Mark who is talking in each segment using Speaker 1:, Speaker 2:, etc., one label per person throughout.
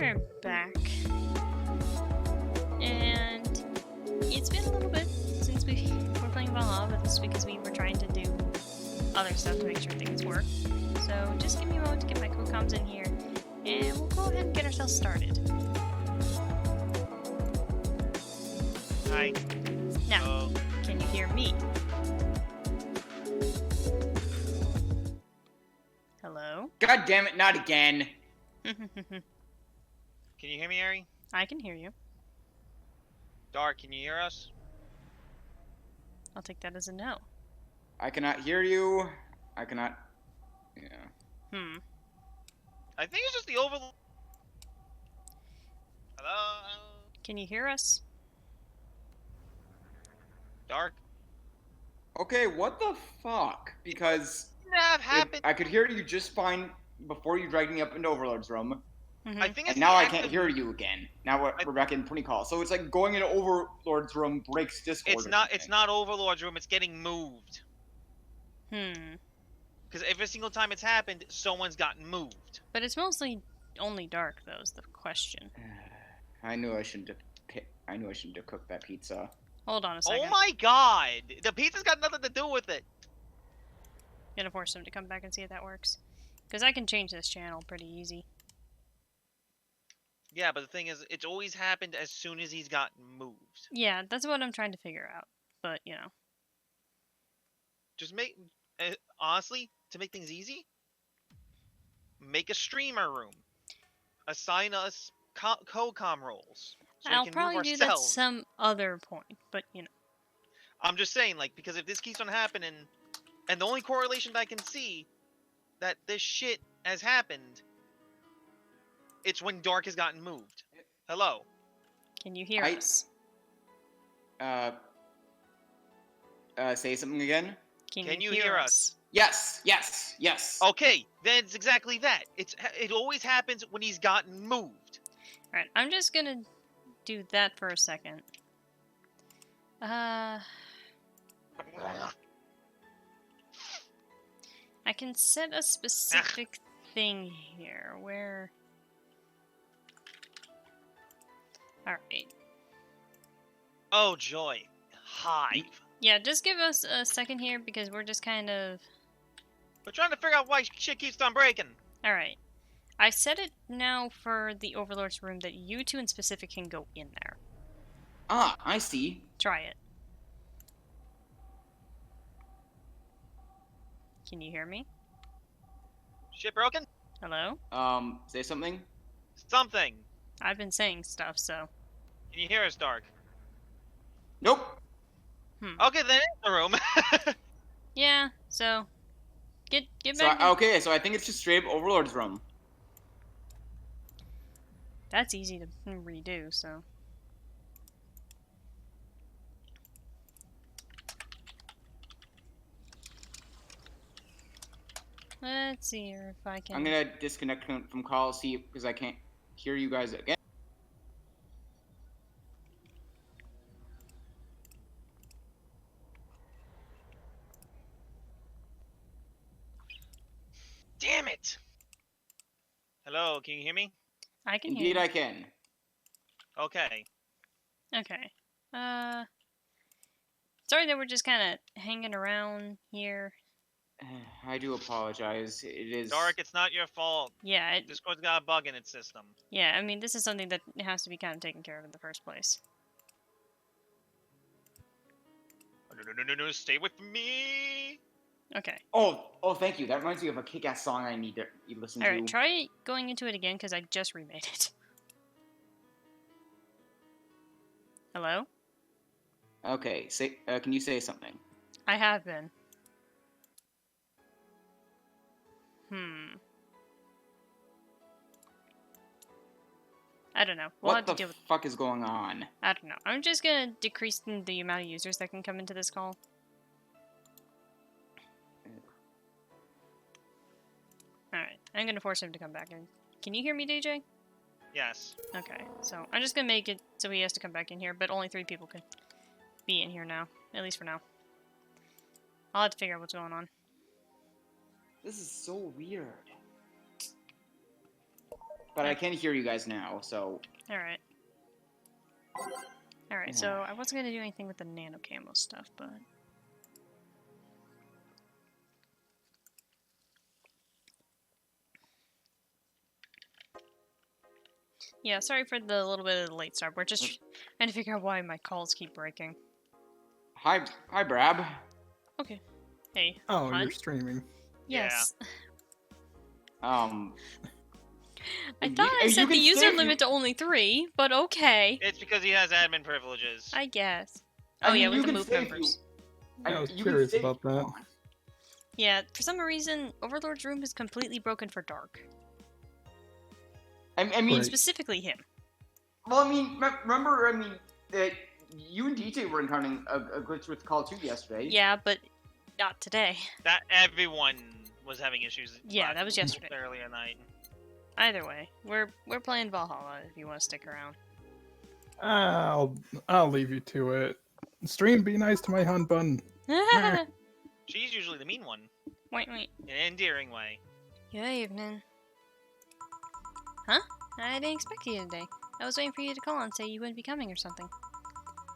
Speaker 1: we're back. And it's been a little bit since we were playing Valhalla, but this is because we were trying to do other stuff to make sure things work. So just give me a moment to get my co-coms in here, and we'll go ahead and get ourselves started.
Speaker 2: Hi.
Speaker 1: Now, can you hear me? Hello?
Speaker 3: God damn it, not again.
Speaker 2: Can you hear me, Ari?
Speaker 1: I can hear you.
Speaker 2: Dark, can you hear us?
Speaker 1: I'll take that as a no.
Speaker 3: I cannot hear you. I cannot... Yeah.
Speaker 2: I think it's just the overload. Hello?
Speaker 1: Can you hear us?
Speaker 2: Dark?
Speaker 3: Okay, what the fuck? Because
Speaker 2: That happened.
Speaker 3: I could hear you just fine before you dragged me up into Overlord's room.
Speaker 2: I think it's
Speaker 3: And now
Speaker 2: the
Speaker 3: I
Speaker 2: active...
Speaker 3: can't hear you again. Now we're back in 20 calls. So it's like going into Overlord's room breaks Discord.
Speaker 2: It's not Overlord's room, it's getting moved. Because every single time it's happened, someone's gotten moved.
Speaker 1: But it's mostly only dark, though, is the question.
Speaker 3: I knew I shouldn't have cooked that pizza.
Speaker 1: Hold on a second.
Speaker 2: Oh my god! The pizza's got nothing to do with it!
Speaker 1: Gonna force him to come back and see if that works. Because I can change this channel pretty easy.
Speaker 2: Yeah, but the thing is, it's always happened as soon as he's gotten moved.
Speaker 1: Yeah, that's what I'm trying to figure out. But, you know.
Speaker 2: Just make... honestly, to make things easy, make a streamer room. Assign us co-com roles. So
Speaker 1: I'll
Speaker 2: we can
Speaker 1: probably
Speaker 2: move
Speaker 1: do that
Speaker 2: ourselves.
Speaker 1: some other point, but, you know.
Speaker 2: I'm just saying, like, because if this keeps on happening, and the only correlation that I can see that this shit has happened, it's when Dark has gotten moved. Hello?
Speaker 1: Can you hear us?
Speaker 3: Say something again?
Speaker 1: Can you hear us?
Speaker 3: Yes, yes, yes.
Speaker 2: Okay, then it's exactly that. It always happens when he's gotten moved.
Speaker 1: Alright, I'm just gonna do that for a second. I can set a specific thing here where... Alright.
Speaker 2: Oh, joy. Hive.
Speaker 1: Yeah, just give us a second here because we're just kind of...
Speaker 2: We're trying to figure out why shit keeps on breaking.
Speaker 1: Alright. I set it now for the Overlord's room that you two in specific can go in there.
Speaker 3: Ah, I see.
Speaker 1: Try it. Can you hear me?
Speaker 2: Shit broken?
Speaker 1: Hello?
Speaker 3: Say something?
Speaker 2: Something.
Speaker 1: I've been saying stuff, so...
Speaker 2: Can you hear us, Dark?
Speaker 3: Nope.
Speaker 2: Okay, then in the room.
Speaker 1: Yeah, so... Get
Speaker 3: So
Speaker 1: back
Speaker 3: okay, so I think it's just straight up Overlord's room.
Speaker 1: That's easy to redo, so... Let's see here if I can...
Speaker 3: I'm gonna disconnect from call, see, because I can't hear you guys again.
Speaker 2: Damn it! Hello, can you hear me?
Speaker 1: I can hear
Speaker 3: Indeed,
Speaker 1: you.
Speaker 3: I can.
Speaker 2: Okay.
Speaker 1: Okay. Sorry that we're just kind of hanging around here.
Speaker 3: I do apologize. It is...
Speaker 2: Dark, it's not your fault.
Speaker 1: Yeah,
Speaker 2: Discord's got a bug in its system.
Speaker 1: yeah, I mean, this is something that has to be kind of taken care of in the first place.
Speaker 2: No, stay with me!
Speaker 1: Okay.
Speaker 3: Oh, thank you. That reminds me of a kick-ass song I need to listen
Speaker 1: Alright,
Speaker 3: to.
Speaker 1: try going into it again, because I just remade it. Hello?
Speaker 3: Okay, say, can you say something?
Speaker 1: I have been. I don't know. We'll have
Speaker 3: What
Speaker 1: to
Speaker 3: the
Speaker 1: deal with...
Speaker 3: fuck is going on?
Speaker 1: I don't know. I'm just gonna decrease the amount of users that can come into this call. Alright, I'm gonna force him to come back in. Can you hear me, DJ?
Speaker 2: Yes.
Speaker 1: Okay, so I'm just gonna make it so he has to come back in here, but only 3 people can be in here now. At least for now. I'll have to figure out what's going on.
Speaker 3: This is so weird. but I can hear you guys now. So
Speaker 1: Alright. Alright, so I wasn't gonna do anything with the nano camo stuff, but... Yeah, sorry for the little bit of the late start. We're just trying to figure out why my calls keep breaking.
Speaker 3: hi, Brab.
Speaker 1: Okay. Hey,
Speaker 4: Oh,
Speaker 1: hun?
Speaker 4: you're streaming.
Speaker 1: Yes.
Speaker 3: I
Speaker 1: I thought I set the user limit to only 3, but okay.
Speaker 2: It's because he has admin privileges.
Speaker 1: I guess. Oh yeah, with the move members.
Speaker 4: I was curious about that.
Speaker 1: Yeah, for some reason, Overlord's room is completely broken for dark.
Speaker 3: I mean,
Speaker 4: Right.
Speaker 1: Specifically him.
Speaker 3: well, I mean, remember, that you and DJ were encountering a glitch with Call 2 yesterday.
Speaker 1: Yeah, but not today.
Speaker 2: That everyone was having issues.
Speaker 1: Yeah, that was yesterday.
Speaker 2: Earlier night.
Speaker 1: Either way, we're playing Valhalla if you want to stick around.
Speaker 4: I'll leave you to it. Stream, be nice to my hun bun.
Speaker 2: She's usually the mean one,
Speaker 1: Wait.
Speaker 2: in an endearing way.
Speaker 1: Good evening. Huh? I didn't expect you today. I was waiting for you to call and say you wouldn't be coming or something.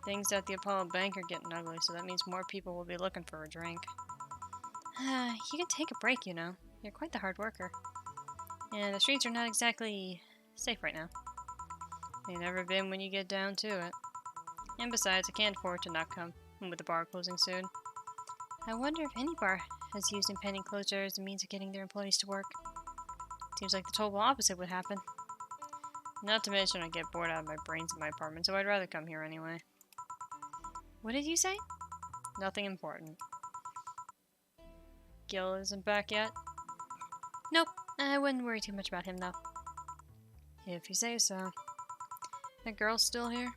Speaker 1: Things at the Apollo Bank are getting ugly, so that means more people will be looking for a drink. You can take a break, you know. You're quite the hard worker. Yeah, the streets are not exactly safe right now. They've never been when you get down to it. And besides, I can't afford to not come, with the bar closing soon. I wonder if any bar has used impending closure as a means of getting their employees to work. Seems like the total opposite would happen. Not to mention I get bored out of my brains in my apartment, so I'd rather come here anyway. What did you say? Nothing important. Gil isn't back yet? Nope, I wouldn't worry too much about him though. If you say so. That girl's still here?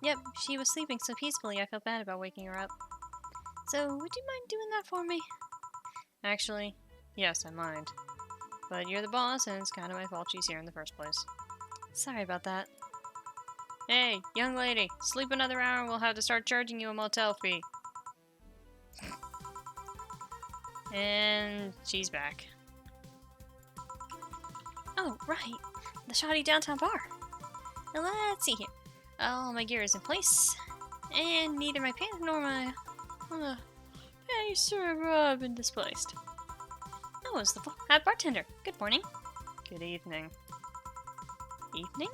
Speaker 1: Yep, she was sleeping so peacefully I felt bad about waking her up. So, would you mind doing that for me? Actually, yes, I mind. But you're the boss, and it's kind of my fault she's here in the first place. Sorry about that. Hey, young lady, sleep another hour and we'll have to start charging you a motel fee. And she's back. Oh, right. The shoddy downtown bar. Now let's see here. All my gear is in place. And neither my pants nor my... hey, sir, have been displaced. Oh, it's the bartender. Good morning. Good evening. Evening?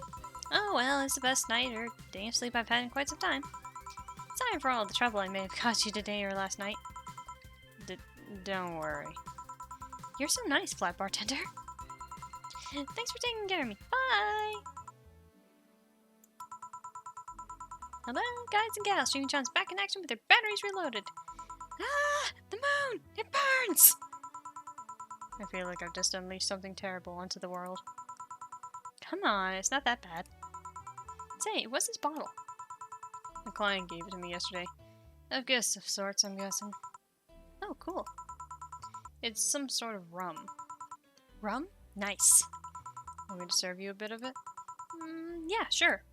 Speaker 1: Oh, well, it's the best night or day of sleep I've had in quite some time. Sorry for all the trouble I may have caused you today or last night. Don't worry. You're so nice, flat bartender. Thanks for taking care of me. Bye! Hello, guys and gals. Streaming John's back in action with their batteries reloaded. Ah! The moon! It burns! I feel like I've just unleashed something terrible onto the world. Come on, it's not that bad. Say, what's this bottle? A client gave it to me yesterday. A gift of sorts, I'm guessing. Oh, cool. It's some sort of rum. Rum? Nice. Want me to serve you a bit of it? Yeah, sure.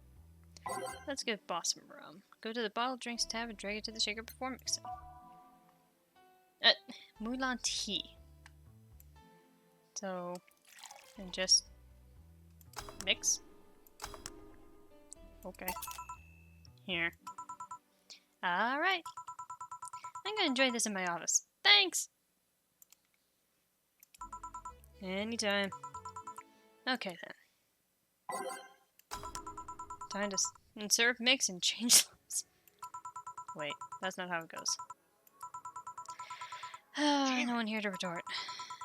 Speaker 1: Let's get boss some rum. Go to the bottle drinks tab and drag it to the shaker before mixing. Moulin tea. So, and just mix. Okay. Here. Alright. I'm gonna enjoy this in my office. Thanks! Anytime. Okay then. Time to serve, mix, and change lives. Wait, that's not how it goes. No one here to retort.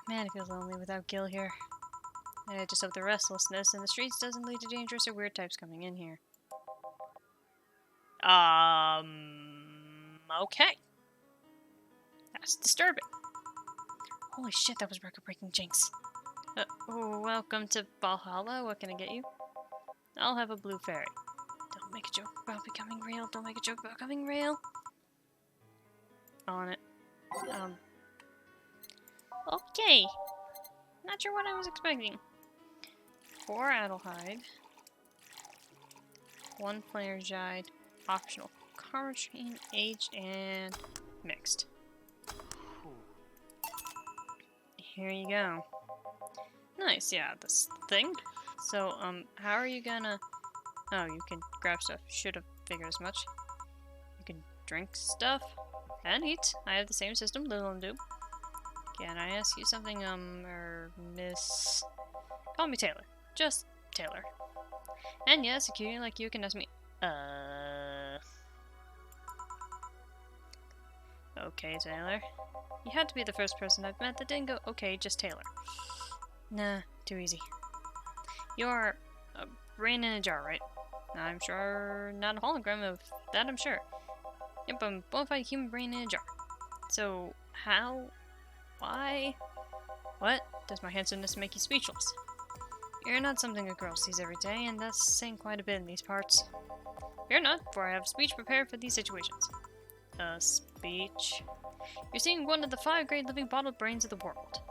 Speaker 1: Man, it feels lonely without Gil here. I just hope the restlessness in the streets doesn't lead to dangerous or weird types coming in here. Okay. That's disturbing. Holy shit, that was record-breaking jinx. Welcome to Valhalla. What can I get you? I'll have a blue fairy. Don't make a joke about becoming real. Don't make a joke about becoming real. On it. Okay. Not sure what I was expecting. 4 Adelheid. 1 Flanergide. Optional. Karma chain, aged, and mixed. Here you go. Nice, yeah, this thing. So, how are you gonna... Oh, you can grab stuff. Should have figured as much. You can drink stuff and eat. I have the same system, little and do. Can I ask you something, Miss... Call me Taylor. Just Taylor. And yes, a cutie like you can ask me... Okay, Taylor. You had to be the first person I've met that didn't go, okay, just Taylor. Nah, too easy. You're a brain in a jar, right? I'm sure not a hologram of that, I'm sure. Yep, I'm a bona fide human brain in a jar. So, how? Why? What? Does my handsomeness make you speechless? You're not something a girl sees every day, and that's saying quite a bit in these parts. Fear not, for I have a speech prepared for these situations. A speech? You're seeing one of the 5 great living bottled brains of the world.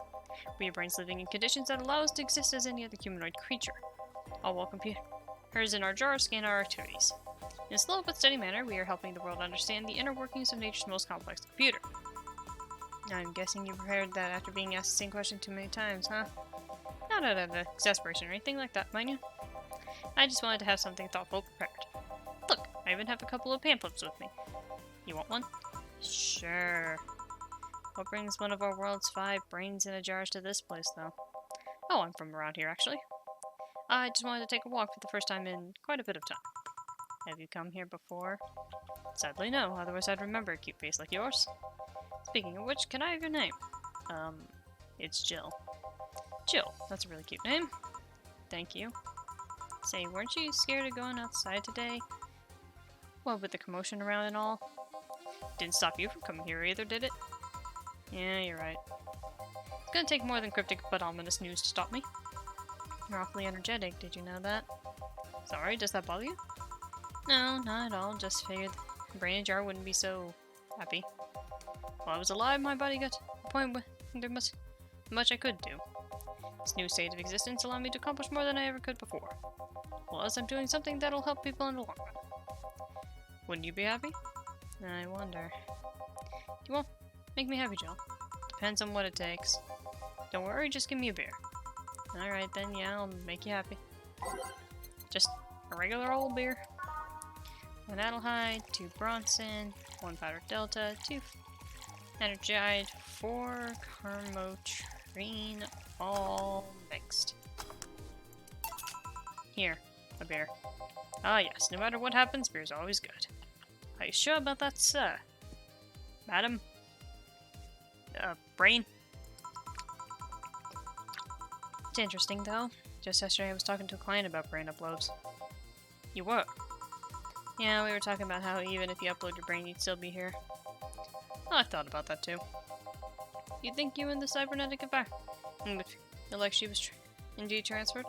Speaker 1: We have brains living in conditions that allow us to exist as any other humanoid creature. All while computers in our jar scan our activities. In a slow but steady manner, we are helping the world understand the inner workings of nature's most complex computer. I'm guessing you prepared that after being asked the same question too many times, huh? Not out of exasperation or anything like that, mind you. I just wanted to have something thoughtful prepared. Look, I even have a couple of pamphlets with me. You want one? Sure. What brings one of our world's 5 brains in a jar to this place, though? Oh, I'm from around here, actually. I just wanted to take a walk for the first time in quite a bit of time. Have you come here before? Sadly, no. Otherwise, I'd remember a cute face like yours. Speaking of which, can I have your name? It's Jill. Jill, that's a really cute name. Thank you. Say, weren't you scared of going outside today? Well, with the commotion around and all? Didn't stop you from coming here either, did it? Yeah, you're right. It's gonna take more than cryptic but ominous news to stop me. You're awfully energetic, did you know that? Sorry, does that bother you? No, not at all, just figured the brain in a jar wouldn't be so happy. While I was alive, my body got to a point where there was much I could do. This new state of existence allowed me to accomplish more than I ever could before. Plus, I'm doing something that'll help people in the long run. Wouldn't you be happy? I wonder. You won't make me happy, Jill. Depends on what it takes. Don't worry, just give me a beer. Alright then, yeah, I'll make you happy. Just a regular old beer. 1 Adelhyde, 2 Bronson, 1 Powdered Delta, 2 Energide, 4 Carmotrine, all mixed. Here, a beer. Ah yes, no matter what happens, beer's always good. Are you sure about that, sir? Madam? Brain? It's interesting, though. Just yesterday I was talking to a client about brain uploads. You were? Yeah, we were talking about how even if you upload your brain, you'd still be here. Oh, I thought about that, too. You think you and the cybernetic would feel like she was indeed transferred?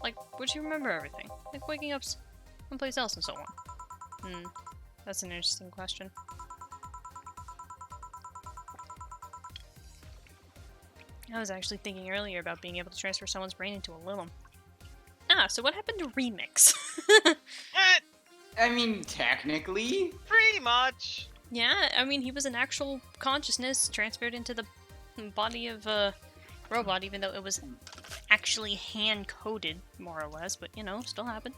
Speaker 1: Like, would she remember everything? Like waking up someplace else and so on? That's an interesting question. I was actually thinking earlier about being able to transfer someone's brain into a Lilum. Ah, so what happened to Remix?
Speaker 3: I mean, technically.
Speaker 2: Pretty much.
Speaker 1: Yeah, I mean, he was an actual consciousness transferred into the body of a robot, even though it was actually hand-coded, more or less, but, you know, still happened.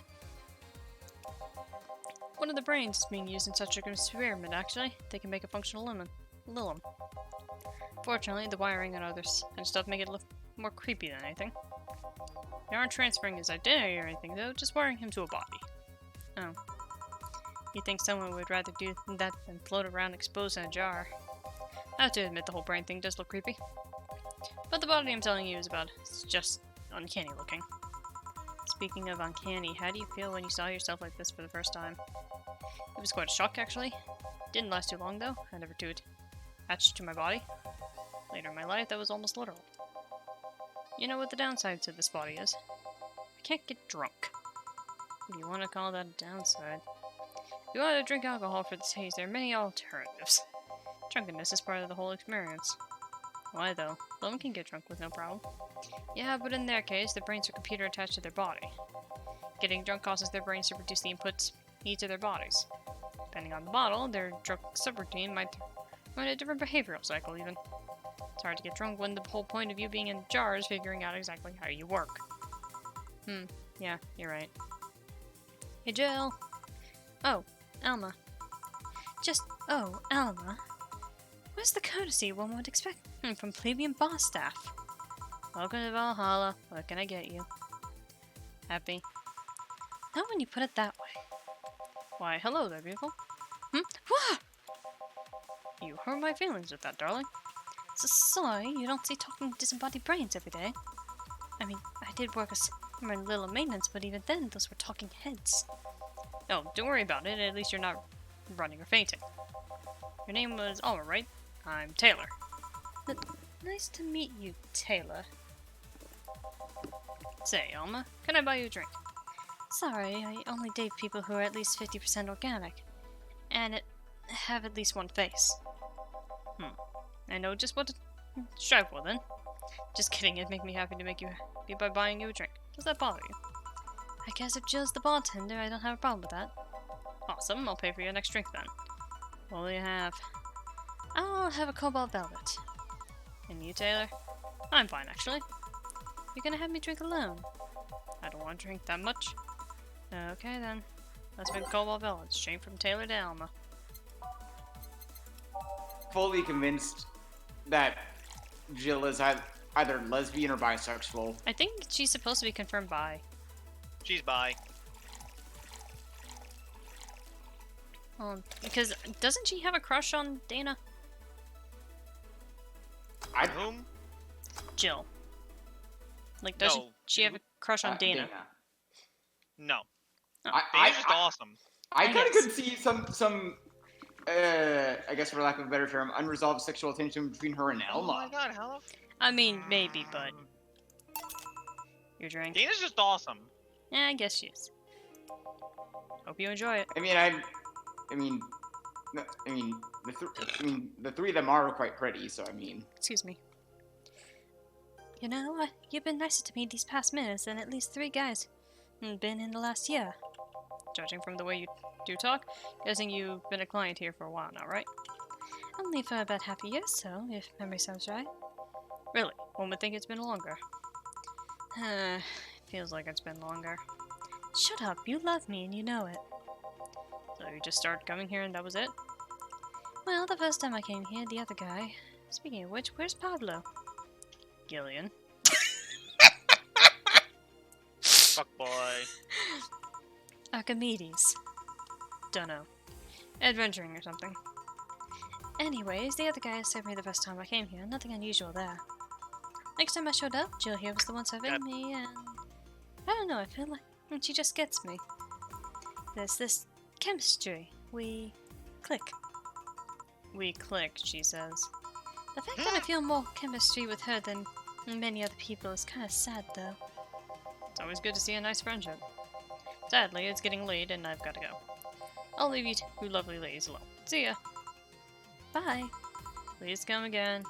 Speaker 1: One of the brains is being used in such an experiment, actually. They can make a functional Lilum. Fortunately, the wiring and others and stuff make it look more creepy than anything. They aren't transferring his identity or anything, though, just wiring him to a body. Oh. You think someone would rather do that than float around exposed in a jar? I have to admit the whole brain thing does look creepy. But the body I'm telling you is about is just uncanny looking. Speaking of uncanny, how do you feel when you saw yourself like this for the first time? It was quite a shock, actually. Didn't last too long, though. I never attached to my body. Later in my life, that was almost literal. You know what the downside to this body is? I can't get drunk. If you want to call that a downside. If you want to drink alcohol for the taste, there are many alternatives. Drunkenness is part of the whole experience. Why, though? Lilum can get drunk with no problem. Yeah, but in their case, their brains are computer attached to their body. Getting drunk causes their brains to produce the inputs needed to their bodies. Depending on the bottle, their drunk subroutine might run a different behavioral cycle, even. It's hard to get drunk when the whole point of you being in the jar is figuring out exactly how you work. Yeah, you're right. Hey, Jill. Oh, Alma. Alma. Where's the courtesy one would expect from plebeian boss staff? Welcome to Valhalla. What can I get you? Happy? Not when you put it that way. Why, hello there, beautiful. Wah! You hurt my feelings with that, darling. Sorry, you don't see talking disembodied brains every day. I mean, I did work a summer in little maintenance, but even then, those were talking heads. Oh, don't worry about it. At least you're not running or fainting. Your name was Alma, right? I'm Taylor. Nice to meet you, Taylor. Say, Alma, can I buy you a drink? Sorry, I only date people who are at least 50% organic. And have at least one face. I know just what to strive for then. Just kidding, it'd make me happy to make you happy by buying you a drink. Does that bother you? I guess if Jill's the bartender, I don't have a problem with that. Awesome, I'll pay for your next drink then. What will you have? I'll have a cobalt velvet. And you, Taylor? I'm fine, actually. You're gonna have me drink alone? I don't want to drink that much. Okay then. Let's make cobalt velvet, straight from Taylor to Alma.
Speaker 3: Fully convinced that Jill is either lesbian or bisexual.
Speaker 1: I think she's supposed to be confirmed bi.
Speaker 2: She's bi.
Speaker 1: Because doesn't she have a crush on Dana?
Speaker 2: Whom?
Speaker 1: Jill. Like, doesn't
Speaker 2: No.
Speaker 1: she have a crush on Dana?
Speaker 2: No.
Speaker 1: Oh.
Speaker 2: Dana's just awesome.
Speaker 3: I
Speaker 1: I
Speaker 3: kind of
Speaker 1: guess.
Speaker 3: could see some I guess for lack of a better term, unresolved sexual tension between her and
Speaker 2: Oh my
Speaker 3: Elma.
Speaker 2: god, how the
Speaker 1: I mean, maybe, but your drink.
Speaker 2: Dana's just awesome.
Speaker 1: Yeah, I guess she is. Hope you enjoy it.
Speaker 3: I mean, the three of them are quite pretty. So I mean,
Speaker 1: Excuse me. You know, you've been nicer to me these past minutes than at least 3 guys been in the last year. Judging from the way you do talk, guessing you've been a client here for a while now, right? Only for about half a year, so if memory serves right. Really? One would think it's been longer. Feels like it's been longer. Shut up, you love me and you know it. So you just started coming here and that was it? Well, the first time I came here, the other guy... Speaking of which, where's Pablo? Gillian.
Speaker 2: Fuck boy.
Speaker 1: Archimedes. Dunno. Adventuring or something. Anyways, the other guy served me the first time I came here. Nothing unusual there. Next time I showed up, Jill here was the one serving
Speaker 2: Yep.
Speaker 1: me, and... I don't know, I feel like she just gets me. There's this chemistry. We click. We click, she says. The fact that I feel more chemistry with her than many other people is kind of sad, though. It's always good to see a nice friendship. Sadly, it's getting late and I've got to go. I'll leave you two lovely ladies alone. See ya. Bye. Please come again.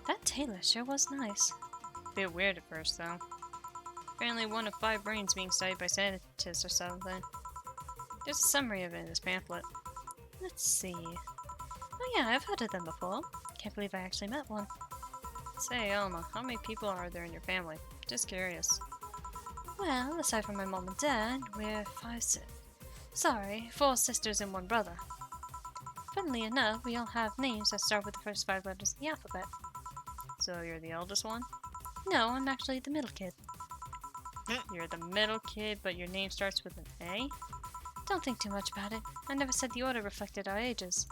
Speaker 1: That Taylor sure was nice. Bit weird at first, though. Apparently 1 of 5 brains being studied by scientists or something. There's a summary of it in this pamphlet. Let's see. Oh yeah, I've heard of them before. Can't believe I actually met one. Say, Alma, how many people are there in your family? Just curious. Well, aside from my mom and dad, we're 4 sisters and 1 brother. Funnily enough, we all have names that start with the first 5 letters of the alphabet. So you're the eldest one? No, I'm actually the middle kid. You're the middle kid, but your name starts with an A? Don't think too much about it. I never said the order reflected our ages.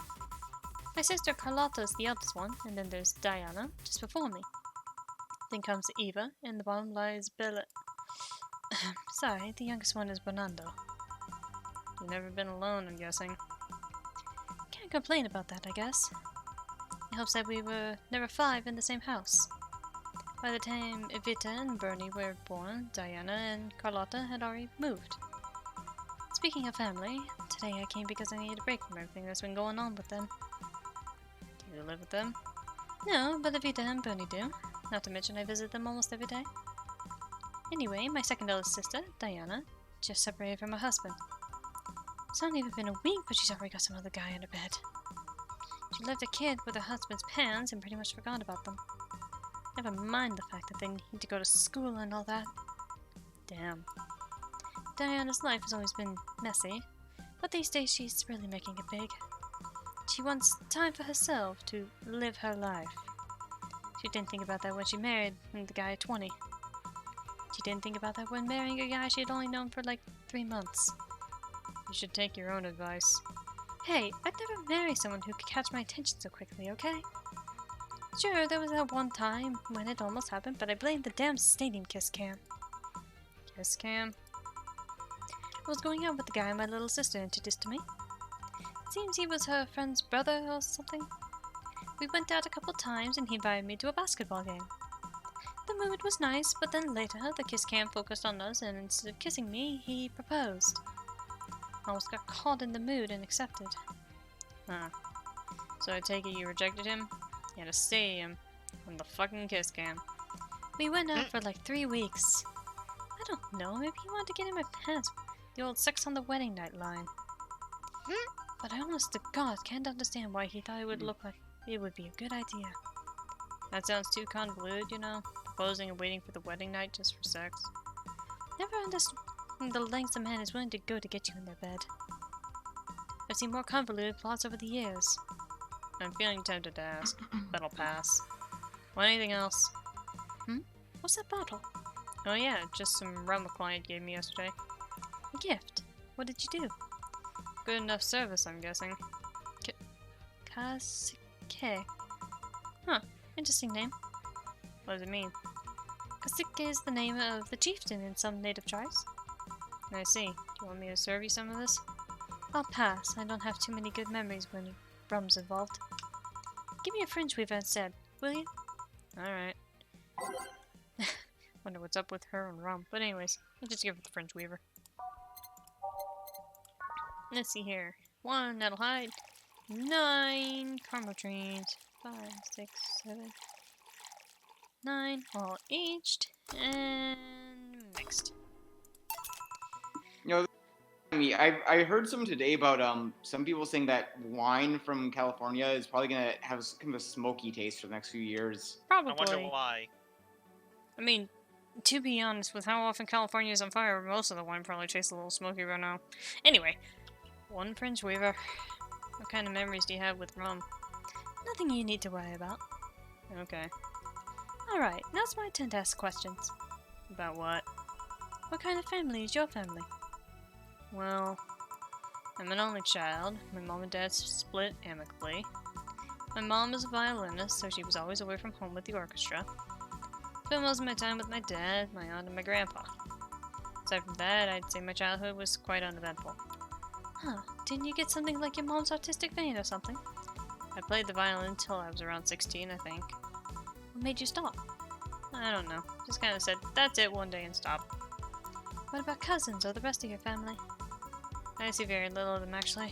Speaker 1: My sister Carlotta is the eldest one, and then there's Diana, just before me. Then comes Eva, and the bottom lies Bella. Sorry, the youngest one is Bernardo. You've never been alone, I'm guessing. Can't complain about that, I guess. It helps that we were never 5 in the same house. By the time Evita and Bernie were born, Diana and Carlotta had already moved. Speaking of family, today I came because I needed a break from everything that's been going on with them. Do you live with them? No, but Evita and Bernie do. Not to mention I visit them almost every day. Anyway, my second eldest sister, Diana, just separated from her husband. It's not even been a week, but she's already got some other guy in her bed. She left a kid with her husband's parents and pretty much forgot about them. Never mind the fact that they need to go to school and all that. Damn. Diana's life has always been messy, but these days she's really making it big. She wants time for herself to live her life. She didn't think about that when she married the guy at 20. She didn't think about that when marrying a guy she had only known for like 3 months. You should take your own advice. Hey, I'd never marry someone who could catch my attention so quickly, okay? Sure, there was that one time when it almost happened, but I blamed the damn stadium kiss cam. Kiss cam? I was going out with the guy my little sister introduced to me. Seems he was her friend's brother or something. We went out a couple times and he invited me to a basketball game. The mood was nice, but then later the kiss cam focused on us and instead of kissing me, he proposed. I almost got caught in the mood and accepted. Huh. So I take it you rejected him? You had to stay him on the fucking kiss cam. We went out for like 3 weeks. I don't know, maybe he wanted to get in my pants. The old sex on the wedding night line. But I honest to God can't understand why he thought it would look like it would be a good idea. That sounds too convoluted, you know? Proposing and waiting for the wedding night just for sex. Never understood the lengths a man is willing to go to get you in their bed. I've seen more convoluted plots over the years. I'm feeling tempted to ask, but I'll pass. Want anything else? What's that bottle? Oh yeah, just some rum a client gave me yesterday. A gift? What did you do? Good enough service, I'm guessing. Kasike. Huh, interesting name. What does it mean? Kasike is the name of the chieftain in some native tribes. I see. Do you want me to serve you some of this? I'll pass. I don't have too many good memories when rum's involved. Give me a fringe weaver instead, will you? Alright. Wonder what's up with her and rum. But anyways, I'll just give it the fringe weaver. Let's see here. 1 that'll hide. 9 caramel trees. 5, 6, 7, 9. All aged and mixed.
Speaker 3: You know, I heard some today about some people saying that wine from California is probably gonna have kind of a smoky taste for the next few years.
Speaker 1: Probably.
Speaker 2: I wonder why.
Speaker 1: I mean, to be honest, with how often California is on fire, most of the wine probably tastes a little smoky right now. Anyway, 1 fringe weaver. What kind of memories do you have with rum? Nothing you need to worry about. Okay. Alright, now it's my turn to ask questions. About what? What kind of family is your family? Well, I'm an only child. My mom and dad split amicably. My mom is a violinist, so she was always away from home with the orchestra. Spent most of my time with my dad, my aunt, and my grandpa. Aside from that, I'd say my childhood was quite uneventful. Huh, didn't you get something like your mom's artistic vein or something? I played the violin until I was around 16, I think. What made you stop? I don't know. Just kind of said, that's it one day and stopped. What about cousins or the rest of your family? I see very little of them, actually.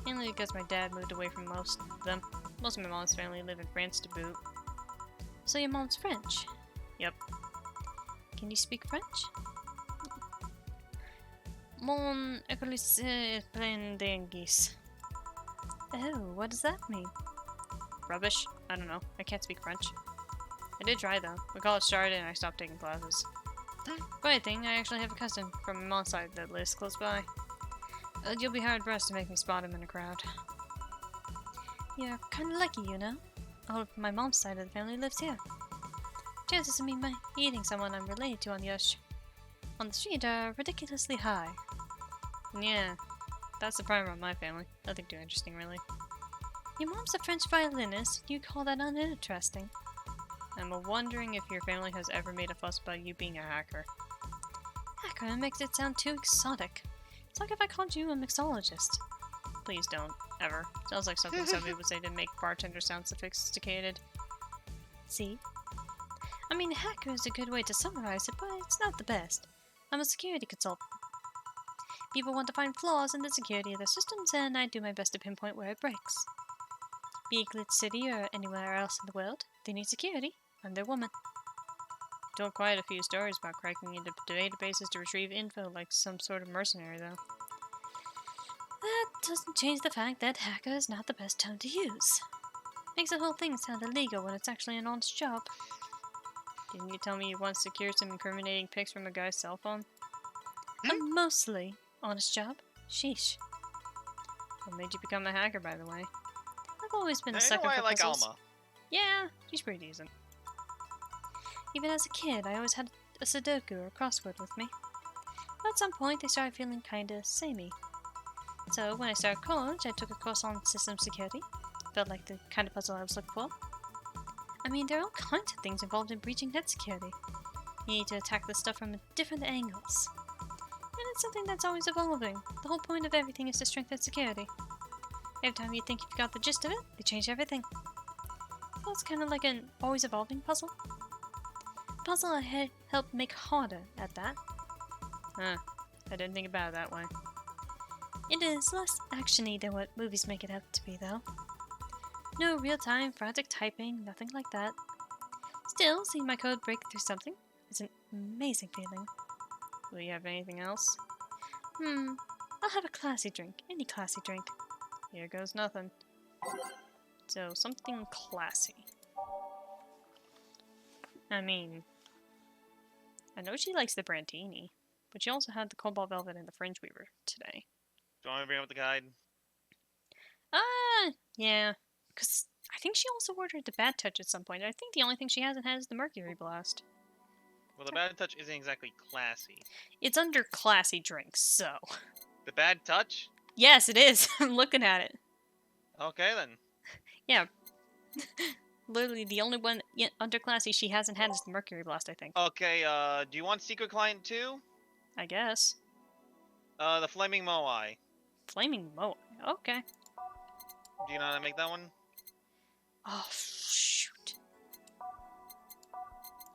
Speaker 1: Mainly because my dad moved away from most of them. Most of my mom's family live in France to boot. So your mom's French? Yep. Can you speak French? Mon écolice est plein d'anguilles. Oh, what does that mean? Rubbish. I don't know. I can't speak French. I did try though. When college started and I stopped taking classes. Funny thing, I actually have a cousin from my mom's side that lives close by. You'll be hard pressed to make me spot him in a crowd. You're kinda lucky, you know? All of my mom's side of the family lives here. Chances of me meeting someone I'm related to on the street are ridiculously high. Yeah, that's the primer on my family. Nothing too interesting, really. Your mom's a French violinist. You call that uninteresting? I'm wondering if your family has ever made a fuss about you being a hacker. Hacker makes it sound too exotic. It's like if I called you a mixologist. Please don't, ever. Sounds like something somebody would say to make bartender sound sophisticated. See? I mean, hacker is a good way to summarize it, but it's not the best. I'm a security consultant. People want to find flaws in the security of their systems, and I do my best to pinpoint where it breaks. Be it Glitch City or anywhere else in the world, they need security. I'm their woman. I told quite a few stories about cracking into databases to retrieve info like some sort of mercenary, though. That doesn't change the fact that hacker is not the best term to use. Makes the whole thing sound illegal when it's actually an honest job. Didn't you tell me you once secured some incriminating pics from a guy's cell phone?
Speaker 2: Hmm?
Speaker 1: A mostly honest job. Sheesh. What made you become a hacker, by the way? I've always been a
Speaker 2: Now, you know
Speaker 1: sucker
Speaker 2: why
Speaker 1: for
Speaker 2: I like
Speaker 1: puzzles.
Speaker 2: Alma.
Speaker 1: Yeah, she's pretty decent. Even as a kid, I always had a Sudoku or crossword with me. But at some point, they started feeling kinda samey. So when I started college, I took a course on system security. Felt like the kind of puzzle I was looking for. I mean, there are all kinds of things involved in breaching net security. You need to attack this stuff from different angles. And it's something that's always evolving. The whole point of everything is to strengthen security. Every time you think you've got the gist of it, they change everything. So it's kind of like an always evolving puzzle. Puzzle I had helped make harder at that. Huh, I didn't think about it that way. It is less actiony than what movies make it out to be, though. No real-time frantic typing, nothing like that. Still, seeing my code break through something is an amazing feeling. Will you have anything else? I'll have a classy drink. Any classy drink. Here goes nothing. So, something classy. I mean, I know she likes the Brandini, but she also had the Cobalt Velvet and the Fringe Weaver today.
Speaker 2: Do you want me to bring up the guide?
Speaker 1: Yeah. Because I think she also ordered the Bad Touch at some point. I think the only thing she hasn't had is the Mercury Blast.
Speaker 2: Well, the Bad Touch isn't exactly classy.
Speaker 1: It's under classy drinks, so.
Speaker 2: The Bad Touch?
Speaker 1: Yes, it is. I'm looking at it.
Speaker 2: Okay, then.
Speaker 1: Yeah. Literally, the only one under classy she hasn't had is the Mercury Blast, I think.
Speaker 2: Okay, do you want Secret Client 2?
Speaker 1: I guess.
Speaker 2: The Flaming Moai.
Speaker 1: Flaming Moai. Okay.
Speaker 2: Do you know how to make that one?
Speaker 1: Oh, shoot.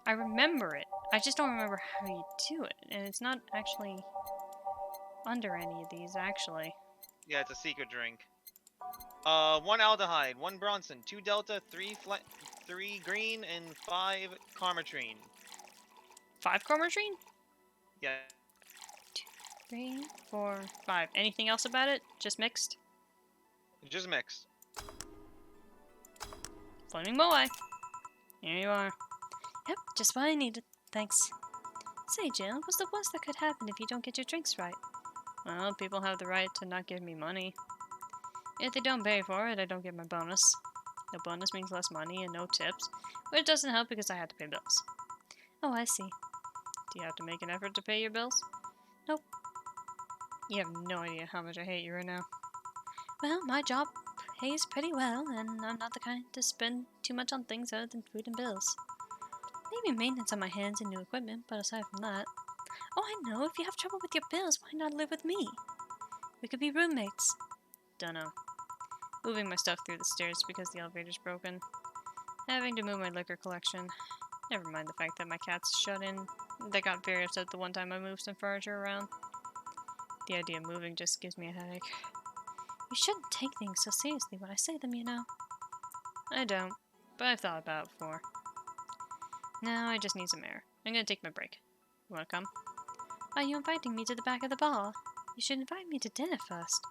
Speaker 1: I remember it. I just don't remember how you do it. And it's not actually under any of these, actually.
Speaker 2: Yeah, it's a secret drink. 1 aldehyde, 1 Bronson, 2 Delta, 3 green, and 5 Carmatrine.
Speaker 1: 5 Chromatrine?
Speaker 2: Yeah.
Speaker 1: 3, 4, 5. Anything else about it? Just mixed?
Speaker 2: Just mixed.
Speaker 1: Flaming Moai. Here you are. Yep, just what I needed. Thanks. Say, Jill, what's the worst that could happen if you don't get your drinks right? Well, people have the right to not give me money. If they don't pay for it, I don't get my bonus. No bonus means less money and no tips, but it doesn't help because I have to pay bills. Oh, I see. Do you have to make an effort to pay your bills? Nope. You have no idea how much I hate you right now. Well, my job pays pretty well, and I'm not the kind to spend too much on things other than food and bills. Maybe maintenance on my hands and new equipment, but aside from that... Oh, I know, if you have trouble with your bills, why not live with me? We could be roommates. Dunno. Moving my stuff through the stairs because the elevator's broken. Having to move my liquor collection. Never mind the fact that my cat's shut in. They got very upset the one time I moved some furniture around. The idea of moving just gives me a headache. You shouldn't take things so seriously when I say them, you know. I don't, but I've thought about it before. Now I just need some air. I'm gonna take my break. You wanna come? Are you inviting me to the back of the bar? You should invite me to dinner first.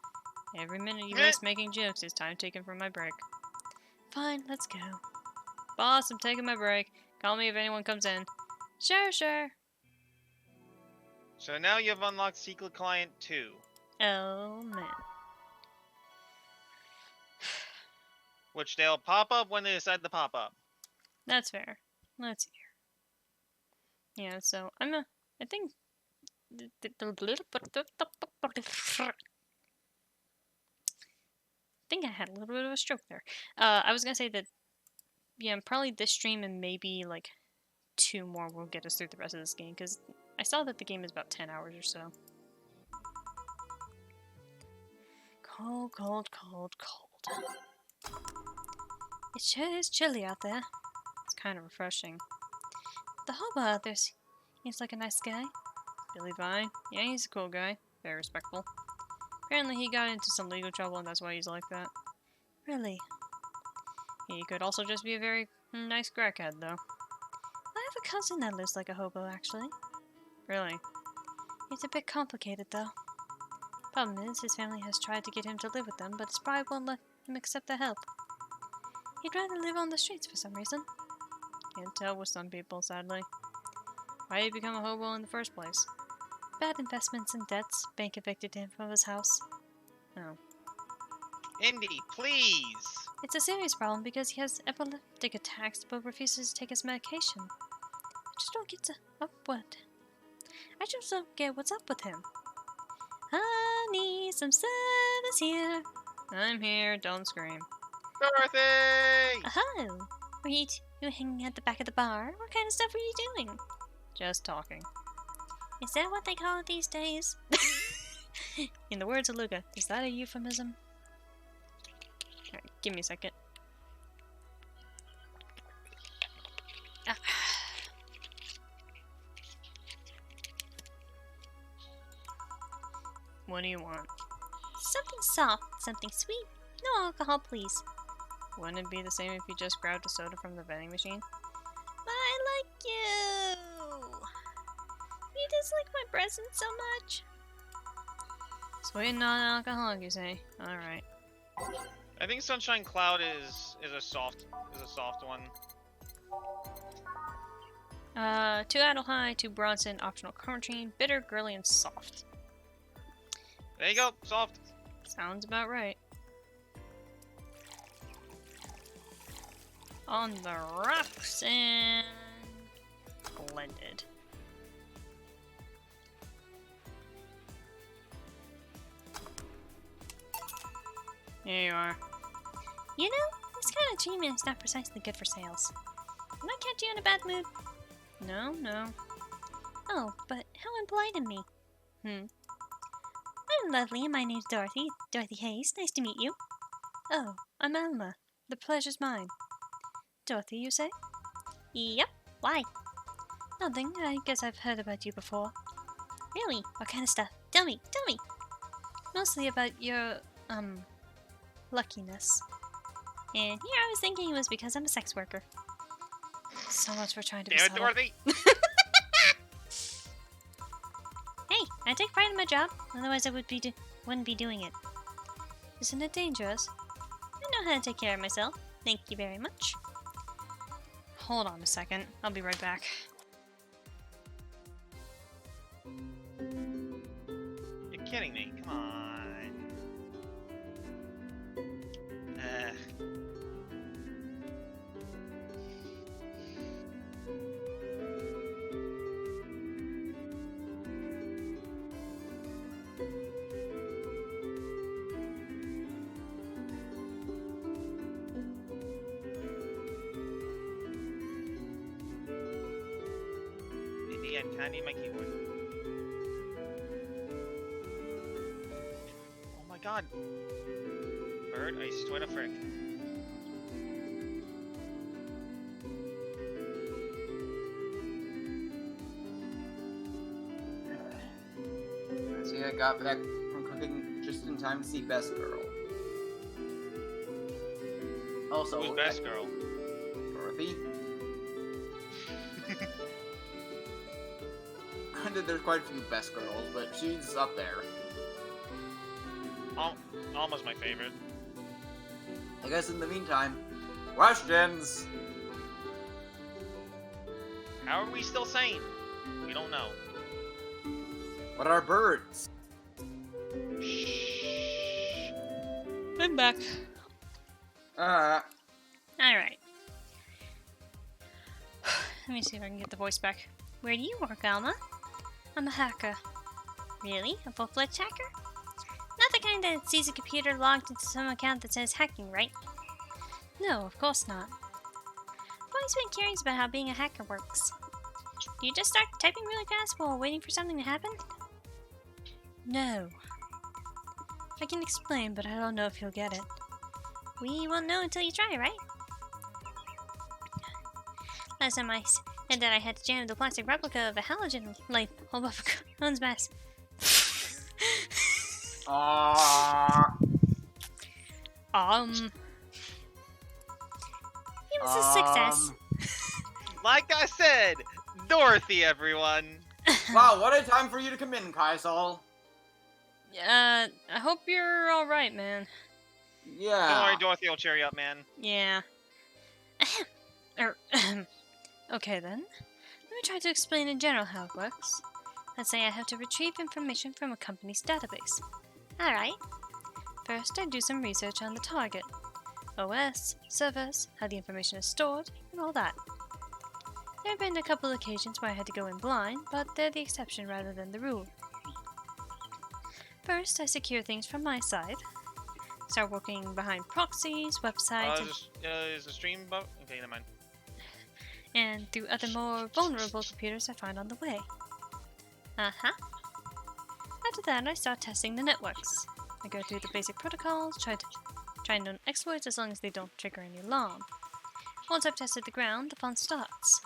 Speaker 1: Every minute you waste making jokes is time taken from my break. Fine, let's go. Boss, I'm taking my break. Call me if anyone comes in. Sure, sure.
Speaker 2: So now you have unlocked Secret Client 2.
Speaker 1: Oh, man.
Speaker 2: Which they'll pop up when they decide to pop up.
Speaker 1: That's fair. Let's see here. Yeah, so I think I had a little bit of a stroke there. I was gonna say that, yeah, probably this stream and maybe like 2 more will get us through the rest of this game, because I saw that the game is about 10 hours or so. Cold, cold, cold, cold. It sure is chilly out there. It's kind of refreshing. The hobo out there seems like a nice guy. Billy Vine? Yeah, he's a cool guy. Very respectful. Apparently he got into some legal trouble and that's why he's like that. Really? He could also just be a very nice crackhead, though. I have a cousin that lives like a hobo, actually. Really? It's a bit complicated, though. Problem is, his family has tried to get him to live with them, but his pride won't let him accept the help. He'd rather live on the streets for some reason. Can't tell with some people, sadly. Why did he become a hobo in the first place? Bad investments and debts. Bank evicted him from his house. Oh.
Speaker 2: Indy, please.
Speaker 1: It's a serious problem because he has epileptic attacks but refuses to take his medication. I just don't get I just don't get what's up with him. I need some service here. I'm here, don't scream.
Speaker 2: Dorothy!
Speaker 1: Oh, were you hanging at the back of the bar? What kind of stuff were you doing? Just talking. Is that what they call it these days? In the words of Luca, is that a euphemism? Alright, give me a second. Ah. What do you want? Something soft, something sweet. No alcohol, please. Wouldn't it be the same if you just grabbed a soda from the vending machine? But I like you! You dislike my present so much? Sweet and non-alcoholic, you say? Alright.
Speaker 2: I think Sunshine Cloud is a soft one.
Speaker 1: 2 Adel High, 2 Bronson, optional Carnitine, bitter, girly, and soft.
Speaker 2: There you go, soft.
Speaker 1: Sounds about right. On the rocks and blended. Here you are. You know, this kind of achievement is not precisely good for sales. Did I catch you in a bad mood? No, no. Oh, but how impolite of me. I'm lovely and my name's Dorothy. Dorothy Hayes. Nice to meet you. Oh, I'm Alma. The pleasure's mine. Dorothy, you say? Yep. Why? Nothing. I guess I've heard about you before. Really? What kind of stuff? Tell me. Tell me. Mostly about your, luckiness. And here I was thinking it was because I'm a sex worker. So much for trying to be
Speaker 2: Damn it,
Speaker 1: subtle.
Speaker 2: Dorothy!
Speaker 1: Hey, I take pride in my job. Otherwise I wouldn't be doing it. Isn't it dangerous? I know how to take care of myself. Thank you very much. Hold on a second. I'll be right back.
Speaker 2: You're kidding me. Come on. Indy, I can't need my keyboard. Oh my god. Bird, I swear to frick.
Speaker 3: See, I got back from cooking just in time to see Best Girl. Also,
Speaker 2: Who's best girl?
Speaker 3: Dorothy. There's quite a few Best Girls, but she's up there.
Speaker 2: Alma's my favorite.
Speaker 3: I guess in the meantime, questions!
Speaker 2: How are we still sane? We don't know.
Speaker 3: What are birds?
Speaker 2: Shh.
Speaker 1: I'm back. Alright. Let me see if I can get the voice back. Where do you work, Alma? I'm a hacker. Really? A full-fledged hacker? Not the kind that sees a computer logged into some account that says hacking, right? No, of course not. I've always been curious about how being a hacker works. Do you just start typing really fast while waiting for something to happen? No. I can explain, but I don't know if you'll get it. We won't know until you try, right? Last time I said that I had to jam the plastic replica of a halogen light bulb up a cone's mass. It was a success.
Speaker 2: Like I said, Dorothy, everyone.
Speaker 3: Wow, what a time for you to come in, Kaisal.
Speaker 1: I hope you're alright, man.
Speaker 3: Yeah.
Speaker 2: Don't worry, Dorothy will cheer you up, man.
Speaker 1: Yeah. Okay then. Let me try to explain in general how it works. Let's say I have to retrieve information from a company's database. Alright. First, I do some research on the target. OS, servers, how the information is stored, and all that. There have been a couple occasions where I had to go in blind, but they're the exception rather than the rule. First, I secure things from my side. Start working behind proxies, websites,
Speaker 2: Is the stream okay, never mind.
Speaker 1: and through other more vulnerable computers I find on the way. Uh-huh. After that, I start testing the networks. I go through the basic protocols, try known exploits as long as they don't trigger any alarm. Once I've tested the ground, the fun starts.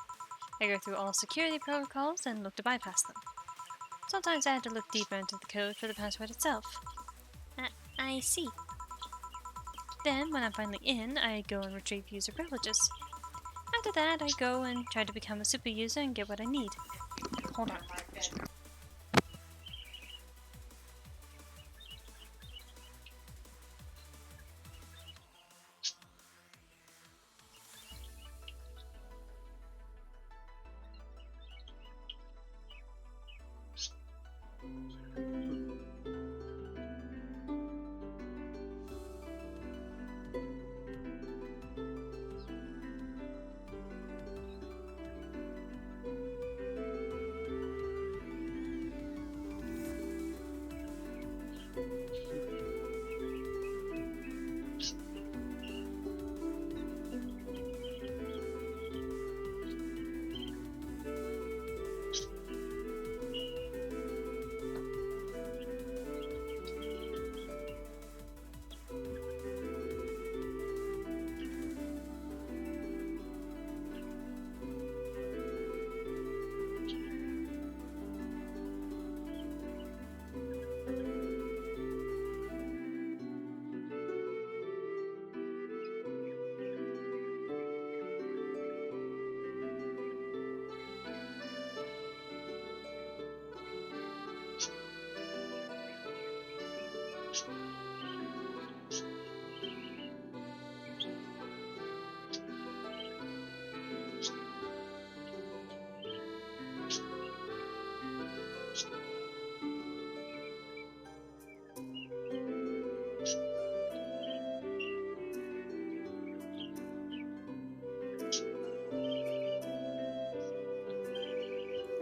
Speaker 1: I go through all security protocols and look to bypass them. Sometimes I have to look deeper into the code for the password itself. I see. Then, when I'm finally in, I go and retrieve user privileges. After that, I go and try to become a super user and get what I need. Hold on.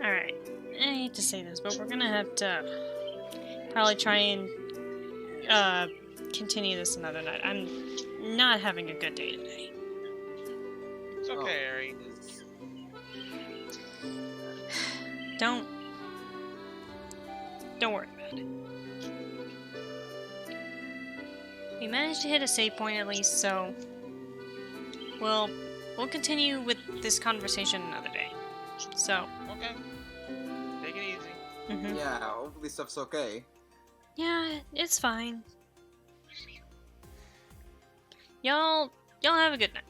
Speaker 1: Alright, I hate to say this, but we're gonna have to probably try and continue this another night. I'm not having a good day today.
Speaker 2: It's okay, Ari.
Speaker 1: Don't worry about it. We managed to hit a save point at least, so we'll continue with this conversation another day. So,
Speaker 2: Okay. Take it easy.
Speaker 5: Yeah, hopefully stuff's okay.
Speaker 1: yeah, it's fine. Y'all have a good night.